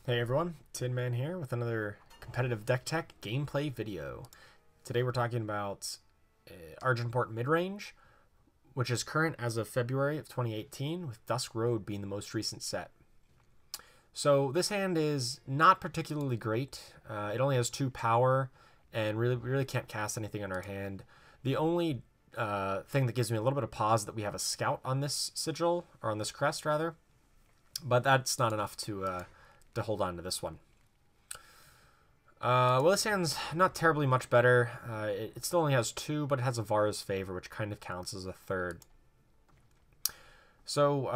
Hey everyone, Tin Man here with another competitive deck tech gameplay video. Today we're talking about Argenport Midrange, which is current as of February of 2018, with Dusk Road being the most recent set. So this hand is not particularly great. It only has 2 power, and we really can't cast anything on our hand. The only thing that gives me a little bit of pause is that we have a scout on this Sigil, or on this Crest rather, but that's not enough to hold on to this one. Well, this hand's not terribly much better. It still only has 2, but it has a Vara's Favor, which kind of counts as a third. So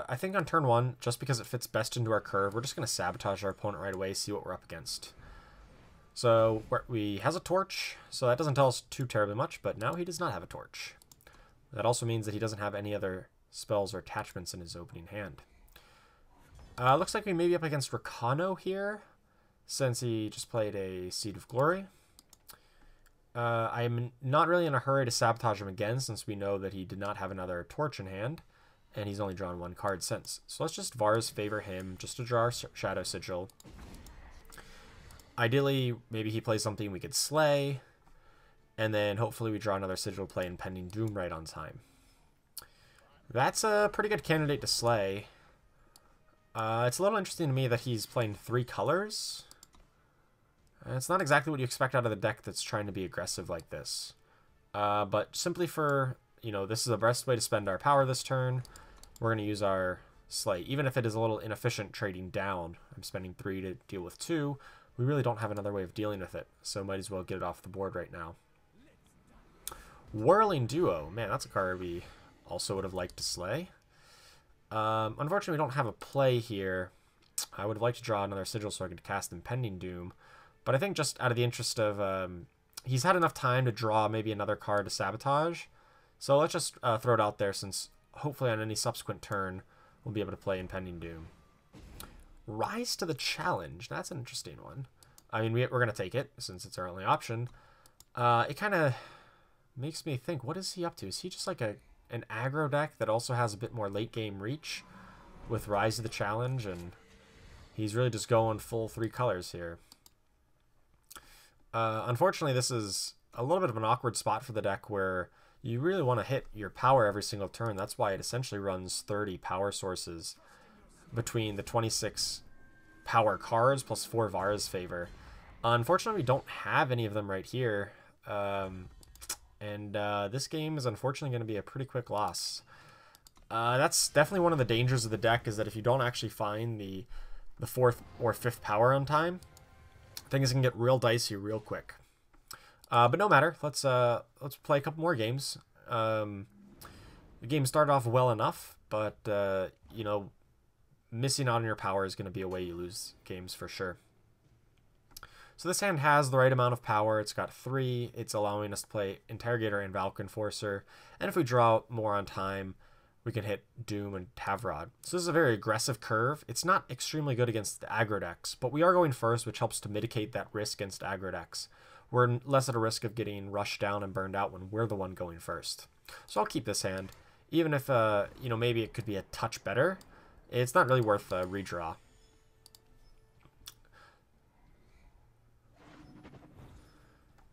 I think on turn 1, just because it fits best into our curve, we're just going to sabotage our opponent right away, see what we're up against. So he has a torch, so that doesn't tell us too terribly much, but now he does not have a torch. That also means that he doesn't have any other spells or attachments in his opening hand. Looks like we may be up against Commando here, since he just played a Seed of Glory. I'm not really in a hurry to sabotage him again, since we know that he did not have another torch in hand, and he's only drawn 1 card since. So let's just Vara's Favor him, just to draw our Shadow Sigil. Ideally, maybe he plays something we could slay, and then hopefully we draw another Sigil, play Impending Doom right on time. That's a pretty good candidate to slay. It's a little interesting to me that he's playing 3 colors. It's not exactly what you expect out of the deck that's trying to be aggressive like this. But simply for, this is the best way to spend our power this turn, we're going to use our Slay. Even if it is a little inefficient trading down, I'm spending 3 to deal with 2, we really don't have another way of dealing with it, so might as well get it off the board right now. Whirling Duo. Man, that's a card we also would have liked to slay. Unfortunately, we don't have a play here. I would have liked to draw another Sigil so I could cast Impending Doom. But I think just out of the interest of... he's had enough time to draw maybe another card to Sabotage. So let's just throw it out there, since hopefully on any subsequent turn we'll be able to play Impending Doom. Rise to the Challenge. That's an interesting one. I mean, we're going to take it, since it's our only option. It kind of makes me think, what is he up to? Is he just like an aggro deck that also has a bit more late game reach with Rise to the Challenge, and he's really just going full 3 colors here. Unfortunately, this is a little bit of an awkward spot for the deck where you really want to hit your power every single turn. That's why it essentially runs 30 power sources between the 26 power cards plus 4 Vara's Favor. Unfortunately, we don't have any of them right here. This game is unfortunately going to be a pretty quick loss. That's definitely one of the dangers of the deck, is that if you don't actually find the 4th or 5th power on time, things can get real dicey real quick. But no matter, let's play a couple more games. The game started off well enough, but missing out on your power is going to be a way you lose games for sure. So this hand has the right amount of power. It's got 3. It's allowing us to play Interrogator and Valkyrie Enforcer. And if we draw more on time, we can hit Doom and Tavrod. So this is a very aggressive curve. It's not extremely good against the aggro decks, but we are going first, which helps to mitigate that risk against aggro decks. We're less at a risk of getting rushed down and burned out when we're the one going first. So I'll keep this hand. Even if, maybe it could be a touch better, it's not really worth a redraw.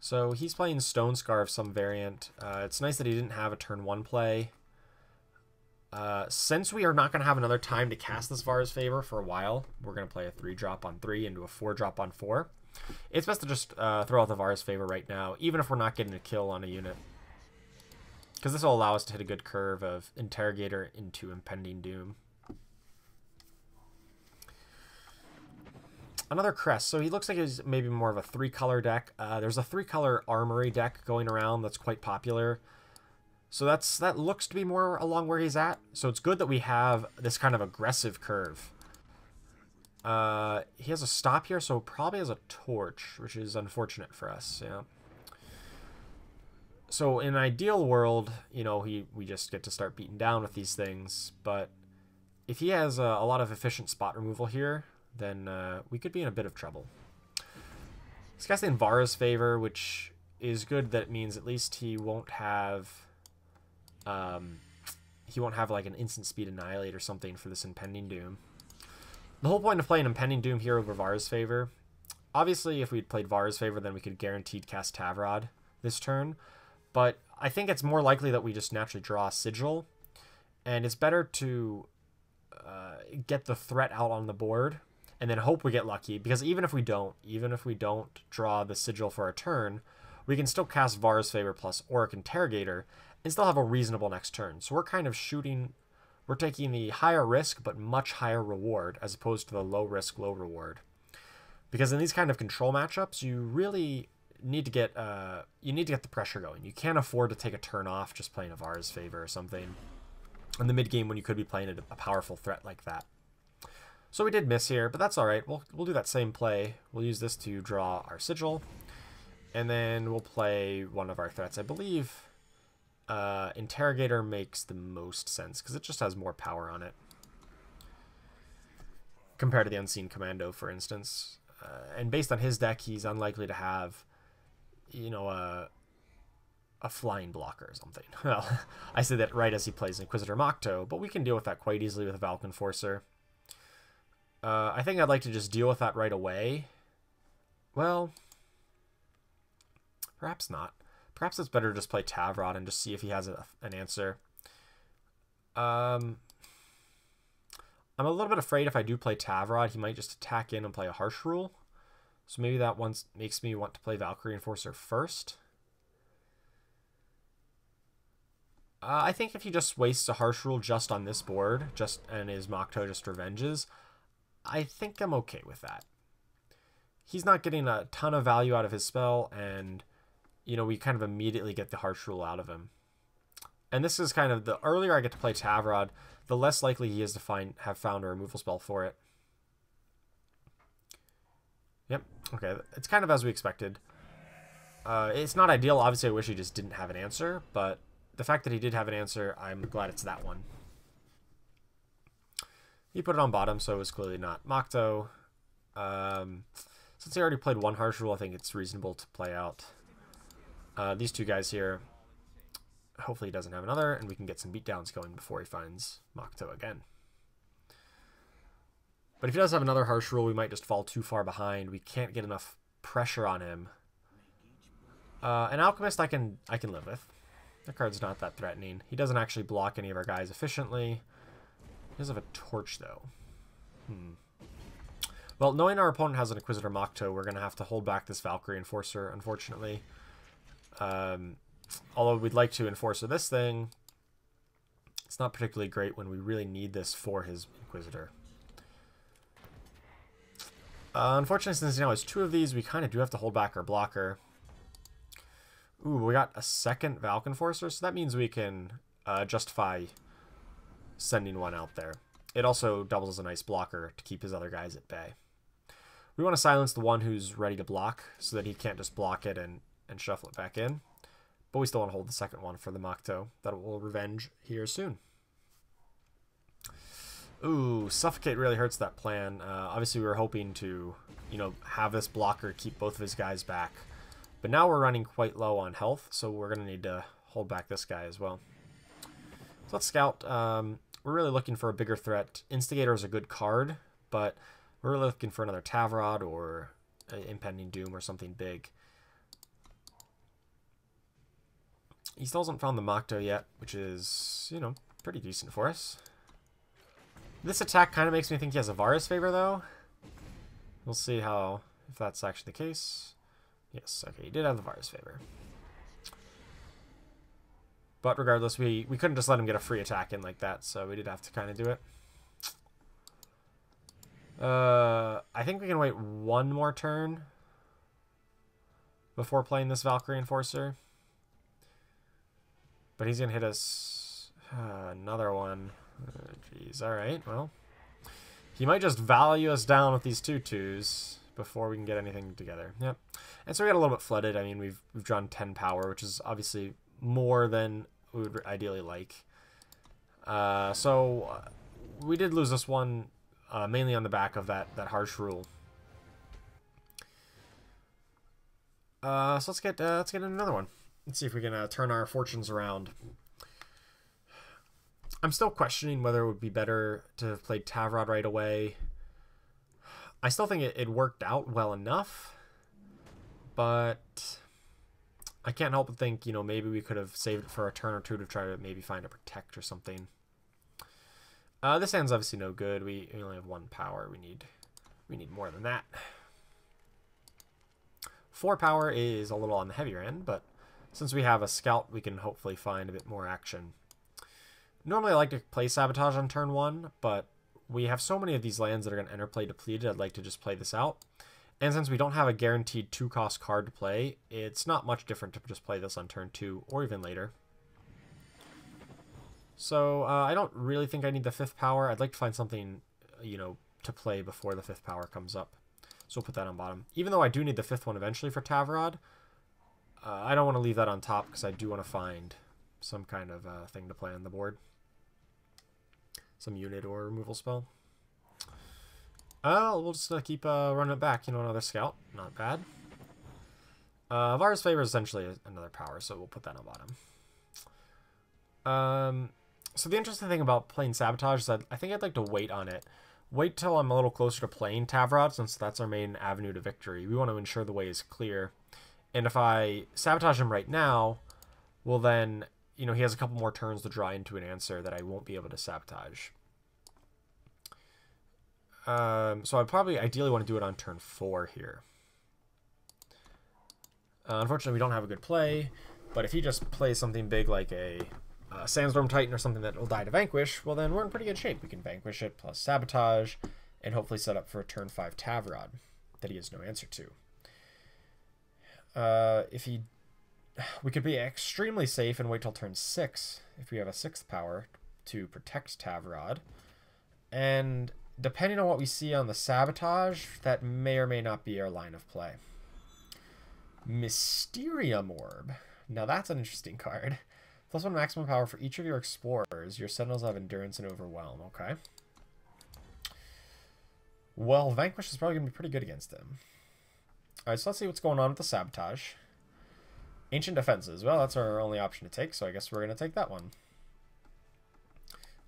So he's playing Stone Scar of some variant. It's nice that he didn't have a turn 1 play. Since we are not going to have another time to cast this Vara's Favor for a while, we're going to play a 3-drop on 3 into a 4-drop on 4. It's best to just throw out the Vara's Favor right now, even if we're not getting a kill on a unit. Because this will allow us to hit a good curve of Interrogator into Impending Doom. Another Crest. So he looks like he's maybe more of a 3-color deck. There's a 3-color Armory deck going around that's quite popular. So that looks to be more along where he's at. So it's good that we have this kind of aggressive curve. He has a stop here, so probably has a torch, which is unfortunate for us. Yeah. So in an ideal world, we just get to start beating down with these things. But if he has a lot of efficient spot removal here, then we could be in a bit of trouble. He's casting Vara's Favor, which is good. That means at least he won't have like an instant speed Annihilate or something for this Impending Doom. The whole point of playing Impending Doom here over Vara's Favor, obviously if we'd played Vara's Favor, then we could guaranteed cast Tavrod this turn, but I think it's more likely that we just naturally draw a Sigil, and it's better to get the threat out on the board and then hope we get lucky, because even if we don't draw the Sigil for a turn, we can still cast Vara's Favor plus Auric Interrogator and still have a reasonable next turn. So we're kind of we're taking the higher risk but much higher reward as opposed to the low risk, low reward. Because in these kind of control matchups, you really need to get the pressure going. You can't afford to take a turn off just playing a Vara's Favor or something in the mid game when you could be playing a powerful threat like that. So we did miss here, but that's all right. We'll do that same play. We'll use this to draw our Sigil, and then we'll play one of our threats. I believe Interrogator makes the most sense because it just has more power on it compared to the Unseen Commando, for instance. And based on his deck, he's unlikely to have, you know, a flying blocker or something. Well, I say that right as he plays Inquisitor Mocto, but we can deal with that quite easily with a Valk Enforcer. I think I'd like to just deal with that right away. Well, perhaps not. Perhaps it's better to just play Tavrod and just see if he has an answer. I'm a little bit afraid if I do play Tavrod, he might just attack in and play a Harsh Rule. So maybe that makes me want to play Valkyrie Enforcer first. I think if he just wastes a Harsh Rule just on this board, and his Mocto just revenges, I think I'm okay with that. He's not getting a ton of value out of his spell, and, you know, we kind of immediately get the Harsh Rule out of him. And this is kind of, the earlier I get to play Tavrod, the less likely he is to have found a removal spell for it. Yep, okay, it's kind of as we expected. It's not ideal, obviously I wish he just didn't have an answer, but the fact that he did have an answer, I'm glad it's that one. He put it on bottom, so it was clearly not Mocto. Since he already played one Harsh Rule, I think it's reasonable to play out these two guys here. Hopefully he doesn't have another, and we can get some beatdowns going before he finds Mocto again. But if he does have another Harsh Rule, we might just fall too far behind. We can't get enough pressure on him. An Alchemist I can live with. That card's not that threatening. He doesn't actually block any of our guys efficiently. He does have a Torch, though. Well, knowing our opponent has an Inquisitor Mocto, we're going to have to hold back this Valkyrie Enforcer, unfortunately. Although we'd like to Enforcer this thing, it's not particularly great when we really need this for his Inquisitor. Unfortunately, since he now has two of these, we kind of do have to hold back our blocker. Ooh, we got a second Valk Enforcer, so that means we can justify sending one out there. It also doubles as a nice blocker to keep his other guys at bay. We want to silence the one who's ready to block so that he can't just block it and shuffle it back in. But we still want to hold the second one for the Mocto. That will revenge here soon. Ooh, Suffocate really hurts that plan. Obviously, we were hoping to, you know, have this blocker keep both of his guys back. But now we're running quite low on health, so we're going to need to hold back this guy as well. So let's scout. We're really looking for a bigger threat. Instigator is a good card, but we're really looking for another Tavrod or Impending Doom or something big. He still hasn't found the Mocto yet, which is, you know, pretty decent for us. This attack kind of makes me think he has a Vara's Favor, though. We'll see if that's actually the case. Yes, okay, he did have the Vara's Favor. But regardless, we couldn't just let him get a free attack in like that, so we did have to kind of do it. I think we can wait one more turn before playing this Valkyrie Enforcer. But he's going to hit us another one. Jeez, alright, well. He might just value us down with these 2/2s before we can get anything together. Yep. And so we got a little bit flooded. I mean, we've drawn 10 power, which is obviously more than we would ideally like. So we did lose this one mainly on the back of that Harsh Rule. So let's get another one. Let's see if we can turn our fortunes around. I'm still questioning whether it would be better to have played Tavrod right away I still think it worked out well enough, but I can't help but think, you know, maybe we could have saved it for a turn or two to try to maybe find a protect or something. This hand's obviously no good. We only have 1 power. We need more than that. 4 power is a little on the heavier end, but since we have a scout, we can hopefully find a bit more action. Normally I like to play Sabotage on turn 1, but we have so many of these lands that are going to interplay depleted, I'd like to just play this out. And since we don't have a guaranteed 2-cost card to play, it's not much different to just play this on turn 2 or even later. So I don't really think I need the 5th power. I'd like to find something, you know, to play before the 5th power comes up. So we'll put that on bottom. Even though I do need the 5th one eventually for Tavrod, I don't want to leave that on top because I do want to find some kind of thing to play on the board. Some unit or removal spell. We'll just keep running it back. You know, another scout. Not bad. Vara's Favor is essentially another power, so we'll put that on bottom. So the interesting thing about playing Sabotage is that I think I'd like to wait on it. Wait till I'm a little closer to playing Tavrod, since that's our main avenue to victory. We want to ensure the way is clear. And if I Sabotage him right now, well then, you know, he has a couple more turns to draw into an answer that I won't be able to Sabotage. So I'd probably ideally want to do it on turn 4 here. Unfortunately, we don't have a good play, but if he just plays something big like a Sandstorm Titan or something that will die to Vanquish, well then we're in pretty good shape. We can Vanquish it plus Sabotage and hopefully set up for a turn 5 Tavrod that he has no answer to. We could be extremely safe and wait till turn 6 if we have a 6th power to protect Tavrod. And depending on what we see on the Sabotage, that may or may not be our line of play. Mysterium Orb. Now that's an interesting card. +1 maximum power for each of your explorers. Your sentinels have endurance and overwhelm. Okay. Well, Vanquish is probably going to be pretty good against him. Alright, so let's see what's going on with the Sabotage. Ancient Defenses. Well, that's our only option to take, so I guess we're going to take that one.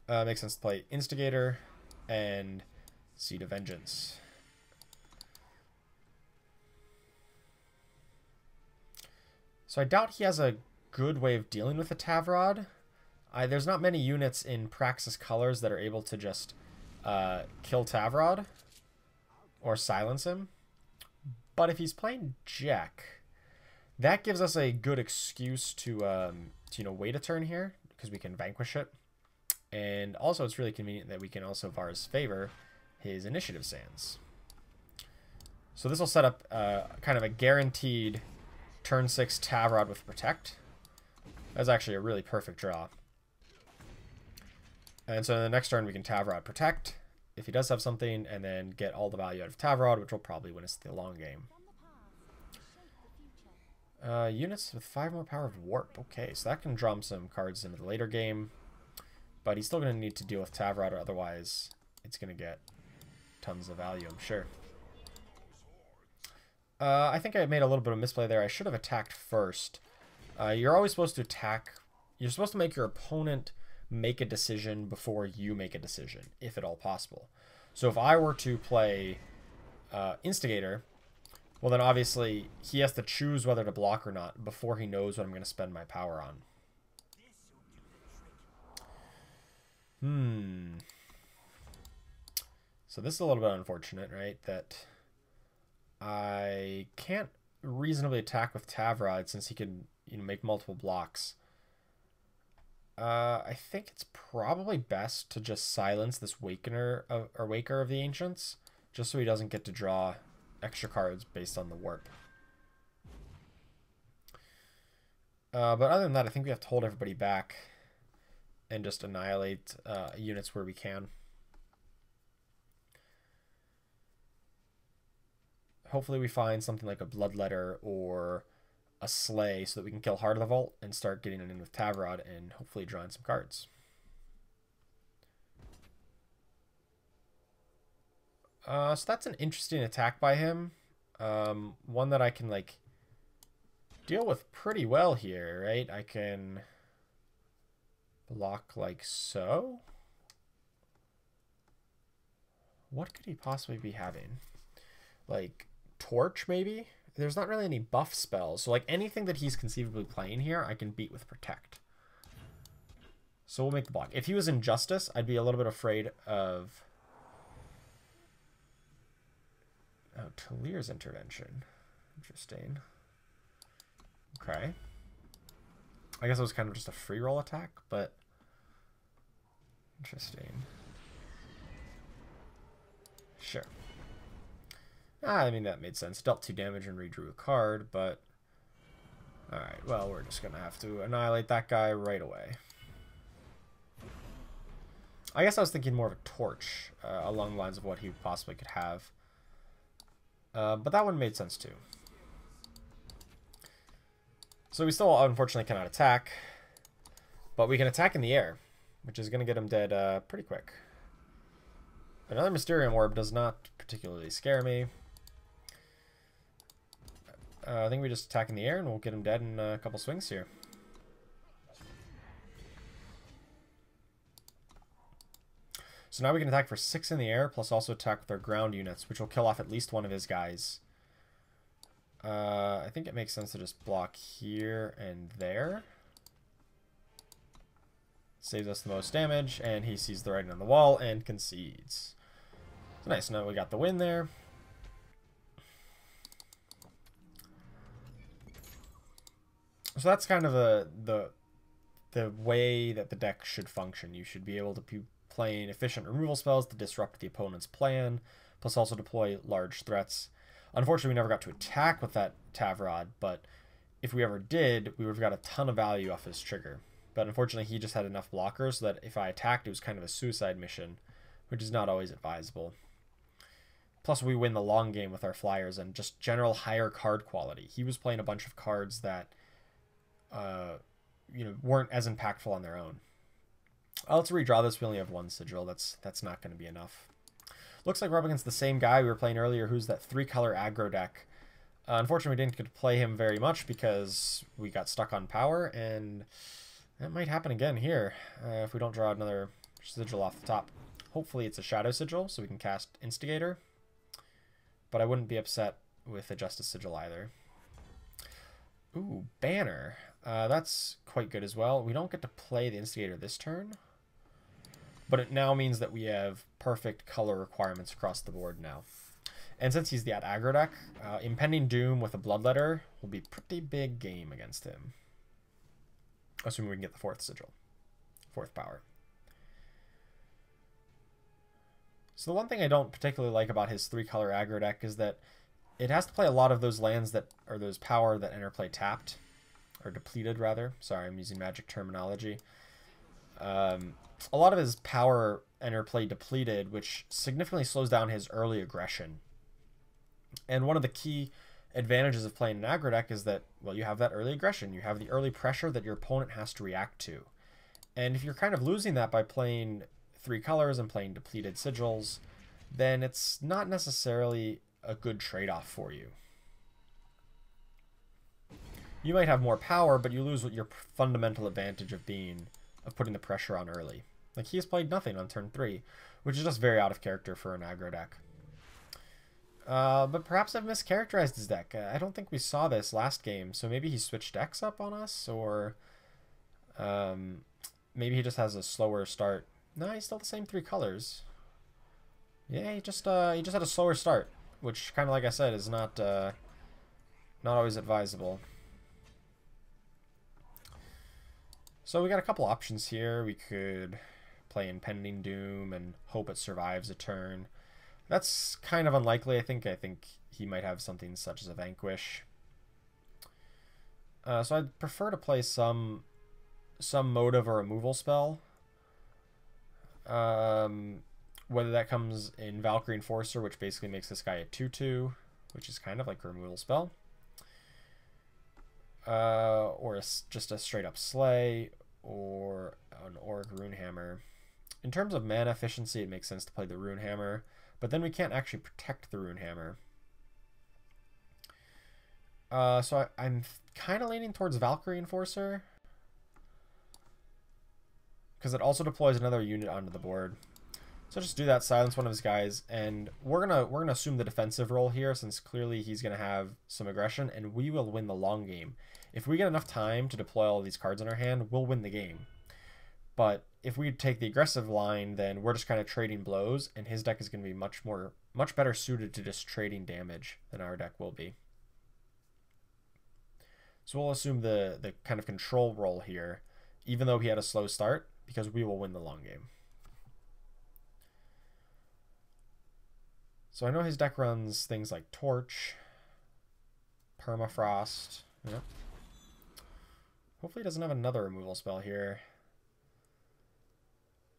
Makes sense to play Instigator and Seed of Vengeance. So I doubt he has a good way of dealing with the Tavrod. There's not many units in Praxis colors that are able to just kill Tavrod or silence him. But if he's playing Jack, that gives us a good excuse to you know, wait a turn here because we can Vanquish it. And also it's really convenient that we can also Vara's Favor his Initiative Sands. So this will set up kind of a guaranteed turn 6 Tavrod with Protect. That's actually a really perfect draw. And so in the next turn we can Tavrod Protect if he does have something, and then get all the value out of Tavrod, which will probably win us the long game. Units with 5 more power of Warp. Okay, so that can drum some cards into the later game. But he's still going to need to deal with Tavrod, or otherwise it's going to get tons of value, I'm sure. I think I made a little bit of misplay there. I should have attacked first. You're always supposed to attack. You're supposed to make your opponent make a decision before you make a decision, if at all possible. So if I were to play Instigator, well then obviously he has to choose whether to block or not before he knows what I'm going to spend my power on. So this is a little bit unfortunate, right? That I can't reasonably attack with Tavrod since he can, you know, make multiple blocks. I think it's probably best to just silence this Waker of the Ancients, just so he doesn't get to draw extra cards based on the warp. But other than that, I think we have to hold everybody back and just annihilate units where we can. Hopefully we find something like a Bloodletter or a Slay so that we can kill Heart of the Vault and start getting it in with Tavrod and hopefully drawing some cards. So that's an interesting attack by him. One that I can like deal with pretty well here, right? I can block like so. What could he possibly be having? like Torch maybe. There's not really any buff spells, so like anything that he's conceivably playing here, I can beat with Protect. So we'll make the block. If he was Injustice, I'd be a little bit afraid of Talir's Intervention. Interesting. Okay. I guess it was kind of just a free roll attack, but interesting. Sure. I mean, that made sense. Dealt 2 damage and redrew a card, but alright, well, we're just going to have to annihilate that guy right away. I guess I was thinking more of a Torch along the lines of what he possibly could have. But that one made sense too. So we still, unfortunately, cannot attack. But we can attack in the air, which is going to get him dead pretty quick. Another Mysterium Orb does not particularly scare me. I think we just attack in the air and we'll get him dead in a couple swings here. So now we can attack for 6 in the air, plus also attack with our ground units, which will kill off at least one of his guys. I think it makes sense to just block here and there. Saves us the most damage, and he sees the writing on the wall and concedes. So nice, now we got the win there. So that's kind of the way that the deck should function. You should be able to be playing efficient removal spells to disrupt the opponent's plan, plus also deploy large threats. Unfortunately, we never got to attack with that Tavrod, but if we ever did, we would have got a ton of value off his trigger. But unfortunately, he just had enough blockers so that if I attacked, it was kind of a suicide mission, which is not always advisable. Plus, we win the long game with our flyers and just general higher card quality. He was playing a bunch of cards that weren't as impactful on their own. Let's redraw this. We only have 1 Sigil. That's not going to be enough. Looks like we're up against the same guy we were playing earlier, who's that 3-color aggro deck. Unfortunately, we didn't get to play him very much because we got stuck on power, and that might happen again here if we don't draw another Sigil off the top. Hopefully it's a Shadow Sigil, so we can cast Instigator. But I wouldn't be upset with a Justice Sigil either. Ooh, Banner. That's quite good as well. We don't get to play the Instigator this turn, but it now means that we have perfect color requirements across the board now. And since he's the aggro deck, Impending Doom with a Bloodletter will be a pretty big game against him. Assuming we can get the 4th Sigil. 4th power. So the one thing I don't particularly like about his 3-color aggro deck is that it has to play a lot of those lands that are those power that enter play tapped. Or depleted, rather. Sorry, I'm using magic terminology. A lot of his power enter play depleted, which significantly slows down his early aggression. And one of the key advantages of playing an aggro deck is that, well, you have that early aggression. You have the early pressure that your opponent has to react to. And if you're kind of losing that by playing 3 colors and playing depleted sigils, then it's not necessarily a good trade-off for you. You might have more power, but you lose your fundamental advantage of putting the pressure on early. Like, he has played nothing on turn 3, which is just very out of character for an aggro deck. But perhaps I've mischaracterized his deck. I don't think we saw this last game, so maybe he switched decks up on us, or maybe he just has a slower start. No, he's still the same 3 colors. Yeah, he just had a slower start, which, kind of like I said, is not always advisable. So we got a couple options here. We could play Impending Doom and hope it survives a turn. That's kind of unlikely, I think. I think he might have something such as a Vanquish. So I'd prefer to play some motive or removal spell. Whether that comes in Valkyrie Enforcer, which basically makes this guy a 2/2, which is kind of like a removal spell. Or just a straight up Slay, or an Auric Runehammer. In terms of mana efficiency, it makes sense to play the Runehammer, but then we can't actually protect the Runehammer. So I'm kind of leaning towards Valkyrie Enforcer, because it also deploys another unit onto the board. So just do that, silence one of his guys, and we're gonna assume the defensive role here, since clearly he's gonna have some aggression, and we will win the long game. If we get enough time to deploy all these cards in our hand, we'll win the game. But if we take the aggressive line, then we're just kind of trading blows, and his deck is going to be much better suited to just trading damage than our deck will be. So we'll assume the kind of control role here, even though he had a slow start, because we will win the long game. So I know his deck runs things like Torch, Permafrost. Yeah. Hopefully he doesn't have another removal spell here.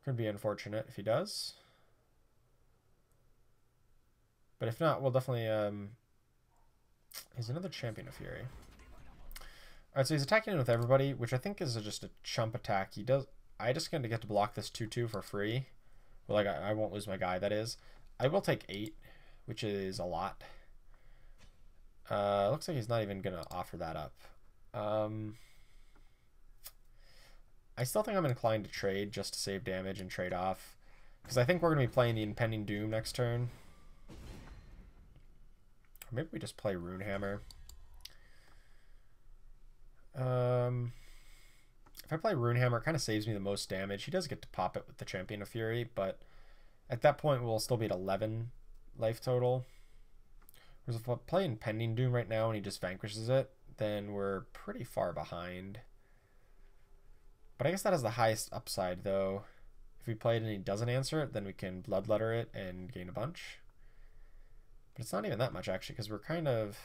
Could be unfortunate if he does. But if not, we'll definitely... He's another Champion of Fury. Alright, so he's attacking in with everybody, which I think is just a chump attack. He does... I just gonna get to block this 2/2 for free. Well, like, I won't lose my guy, that is. I will take 8, which is a lot. Looks like he's not even gonna offer that up. I still think I'm inclined to trade just to save damage and trade off. Because I think we're going to be playing the Impending Doom next turn. Or maybe we just play Runehammer. If I play Runehammer, it kind of saves me the most damage. He does get to pop it with the Champion of Fury, but at that point we'll still be at 11 life total. Whereas if I play Impending Doom right now and he just vanquishes it, then we're pretty far behind. But I guess that has the highest upside, though. If we play it and he doesn't answer it, then we can Bloodletter it and gain a bunch. But it's not even that much, actually, because we're kind of...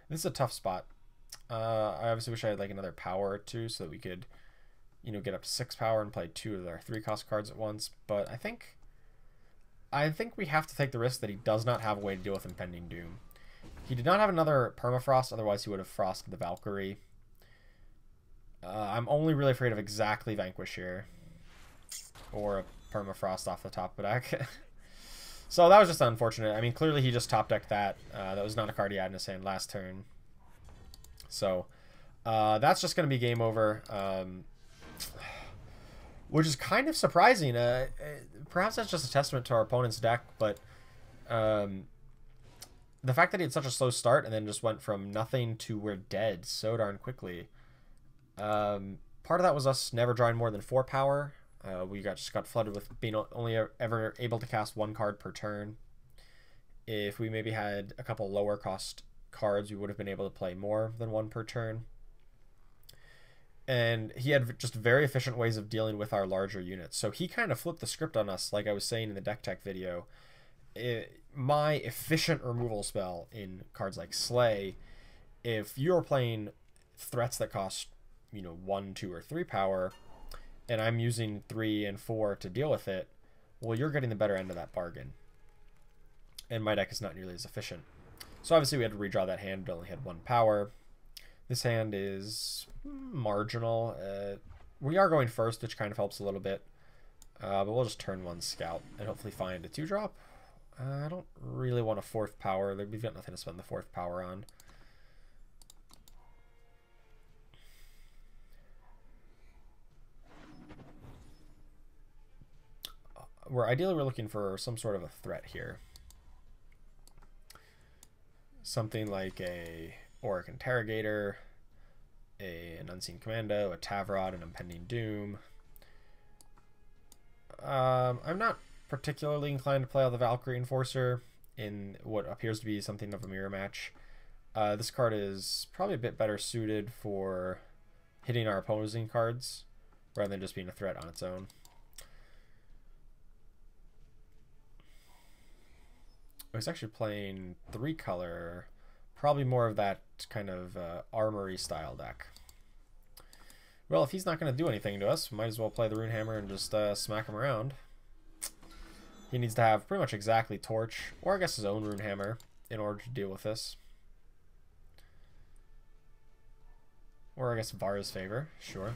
This is a tough spot. I obviously wish I had like another power or two so that we could, you know, get up to 6 power and play 2 of our 3-cost cards at once. But I think we have to take the risk that he does not have a way to deal with Impending Doom. He did not have another Permafrost, otherwise he would have frosted the Valkyrie. I'm only really afraid of exactly Vanquish here. Or a Permafrost off the top of the deck. So that was just unfortunate. I mean, clearly he just top decked that. That was not a card he had in his hand last turn. So that's just going to be game over. Which is kind of surprising. Perhaps that's just a testament to our opponent's deck, but the fact that he had such a slow start and then just went from nothing to we're dead so darn quickly. Part of that was us never drawing more than 4 power. We just got flooded with being only ever able to cast 1 card per turn. If we maybe had a couple lower cost cards, we would have been able to play more than 1 per turn. And he had just very efficient ways of dealing with our larger units. So he kind of flipped the script on us, like I was saying in the deck tech video. My efficient removal spell in cards like Slay, if you're playing threats that cost, you know, 1, 2, or 3 power, and I'm using 3 and 4 to deal with it, well, you're getting the better end of that bargain. And my deck is not nearly as efficient. So obviously we had to redraw that hand, but only had 1 power. This hand is marginal. We are going first, which kind of helps a little bit. But we'll just turn 1 Scout and hopefully find a 2-drop. I don't really want a 4th power. We've got nothing to spend the 4th power on. Ideally we're looking for some sort of a threat here. Something like a Auric Interrogator, an Unseen Commando, a Tavrod, an Impending Doom. I'm not particularly inclined to play out the Valkyrie Enforcer in what appears to be something of a mirror match. This card is probably a bit better suited for hitting our opposing cards rather than just being a threat on its own. I was actually playing 3-color, probably more of that kind of armory style deck. Well, if he's not going to do anything to us, we might as well play the Runehammer and just smack him around. He needs to have pretty much exactly Torch, or I guess his own Runehammer, in order to deal with this. Or I guess Vara's Favor, sure.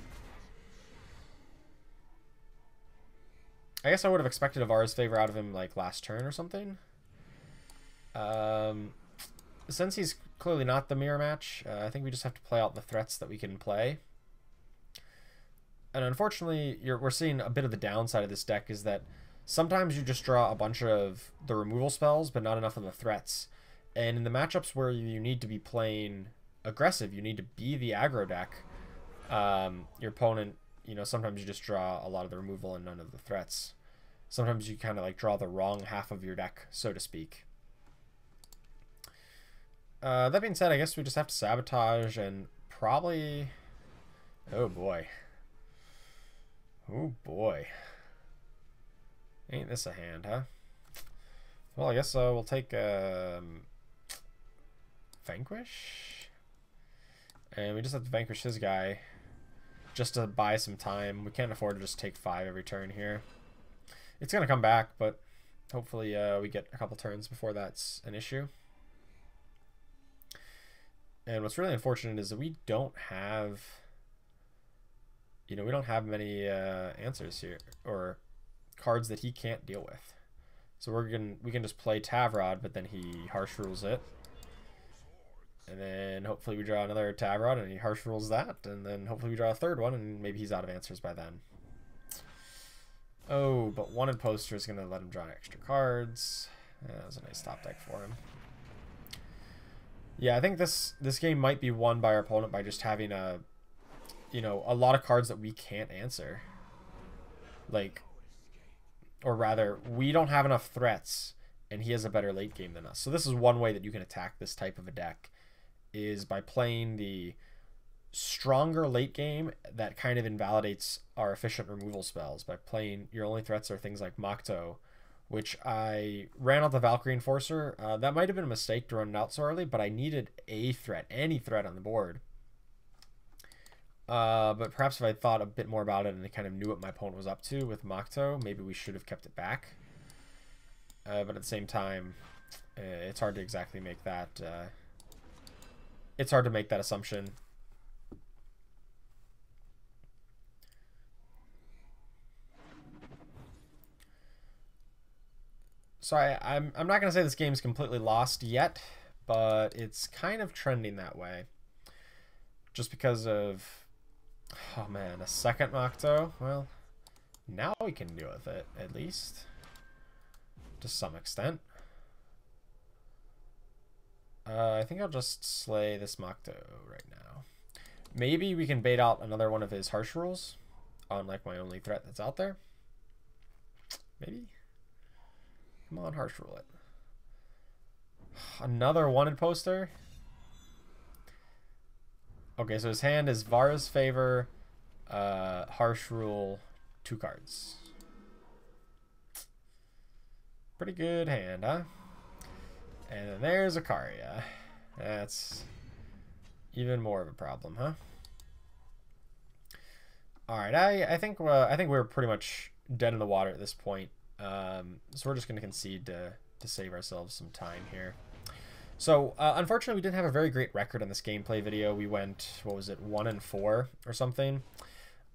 I guess I would have expected a Vara's Favor out of him like last turn or something. Since he's clearly not the mirror match. I think we just have to play out the threats that we can play. And unfortunately, we're seeing a bit of the downside of this deck is that sometimes you just draw a bunch of the removal spells, but not enough of the threats. And in the matchups where you need to be playing aggressive, you need to be the aggro deck, your opponent, you know, sometimes you just draw a lot of the removal and none of the threats. Sometimes you kind of like draw the wrong half of your deck, so to speak. That being said, I guess we just have to Sabotage and probably... Oh boy. Oh boy. Ain't this a hand, huh? Well, I guess we'll take Vanquish. And we just have to Vanquish his guy just to buy some time. We can't afford to just take 5 every turn here. It's going to come back, but hopefully we get a couple turns before that's an issue. And what's really unfortunate is that we don't have... You know, we don't have many answers here, or cards that he can't deal with. So we can just play Tavrod, but then he harsh rules it. And then hopefully we draw another Tavrod and he harsh rules that, and then hopefully we draw a third one and maybe he's out of answers by then. Oh, but Wanted Poster is going to let him draw extra cards. That was a nice top deck for him. Yeah, I think this game might be won by our opponent by just having a lot of cards that we can't answer. Like, or rather, we don't have enough threats, and he has a better late game than us. So this is one way that you can attack this type of a deck, is by playing the stronger late game that kind of invalidates our efficient removal spells. By playing, your only threats are things like Makto, which I ran out the Valkyrie Enforcer. That might have been a mistake to run it out so early, but I needed a threat, any threat on the board. But perhaps if I thought a bit more about it and I kind of knew what my opponent was up to with Makto, maybe we should have kept it back. But at the same time, it's hard to exactly make that... it's hard to make that assumption. So I'm not going to say this game's completely lost yet, but it's kind of trending that way. Just because of... Oh man, a second Makto? Well, now we can deal with it, at least. To some extent. I think I'll just slay this Makto right now. Maybe we can bait out another one of his harsh rules on like my only threat that's out there. Maybe? Come on, harsh rule it. Another Wanted Poster? Okay, so his hand is Vara's Favor, harsh rule, 2 cards. Pretty good hand, huh? And then there's Akaria. That's even more of a problem, huh? All right, I think we're pretty much dead in the water at this point. So we're just gonna concede to save ourselves some time here. So, unfortunately, we didn't have a very great record on this gameplay video. We went, what was it, 1-4 or something.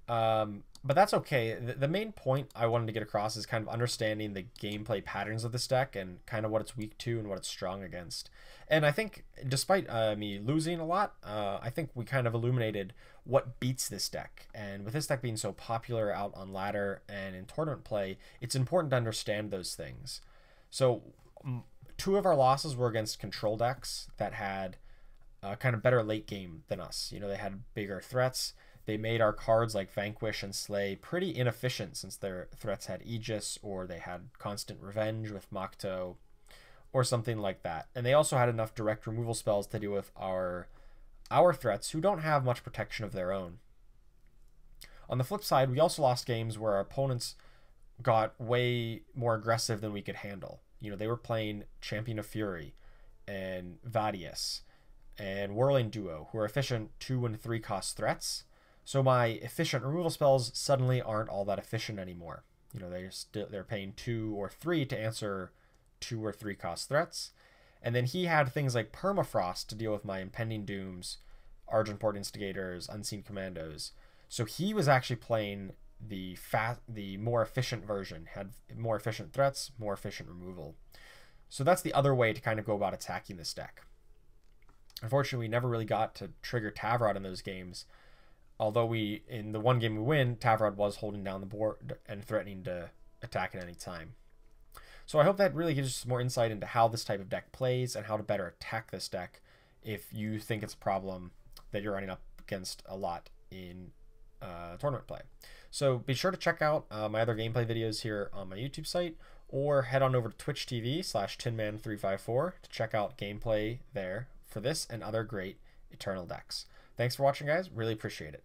But that's okay. The main point I wanted to get across is kind of understanding the gameplay patterns of this deck and kind of what it's weak to and what it's strong against. And I think, despite me losing a lot, I think we kind of illuminated what beats this deck. And with this deck being so popular out on ladder and in tournament play, it's important to understand those things. So... 2 of our losses were against control decks that had kind of better late game than us. You know, they had bigger threats. They made our cards like Vanquish and Slay pretty inefficient since their threats had Aegis, or they had constant revenge with Makto, or something like that. And they also had enough direct removal spells to deal with our threats, who don't have much protection of their own. On the flip side, we also lost games where our opponents got way more aggressive than we could handle. You know, they were playing Champion of Fury and Vadius and Whirling Duo, who are efficient 2 and 3 cost threats. So my efficient removal spells suddenly aren't all that efficient anymore. You know, they're paying 2 or 3 to answer 2 or 3 cost threats. And then he had things like Permafrost to deal with my Impending Dooms, Argenport Instigators, Unseen Commandos. So he was actually playing the more efficient version, had more efficient threats, more efficient removal. So that's the other way to kind of go about attacking this deck. Unfortunately, we never really got to trigger Tavrod in those games. Although in the one game we win, Tavrod was holding down the board and threatening to attack at any time. So I hope that really gives you some more insight into how this type of deck plays and how to better attack this deck if you think it's a problem that you're running up against a lot in tournament play. So be sure to check out my other gameplay videos here on my YouTube site, or head on over to Twitch TV/tinman354 to check out gameplay there for this and other great Eternal decks. Thanks for watching, guys. Really appreciate it.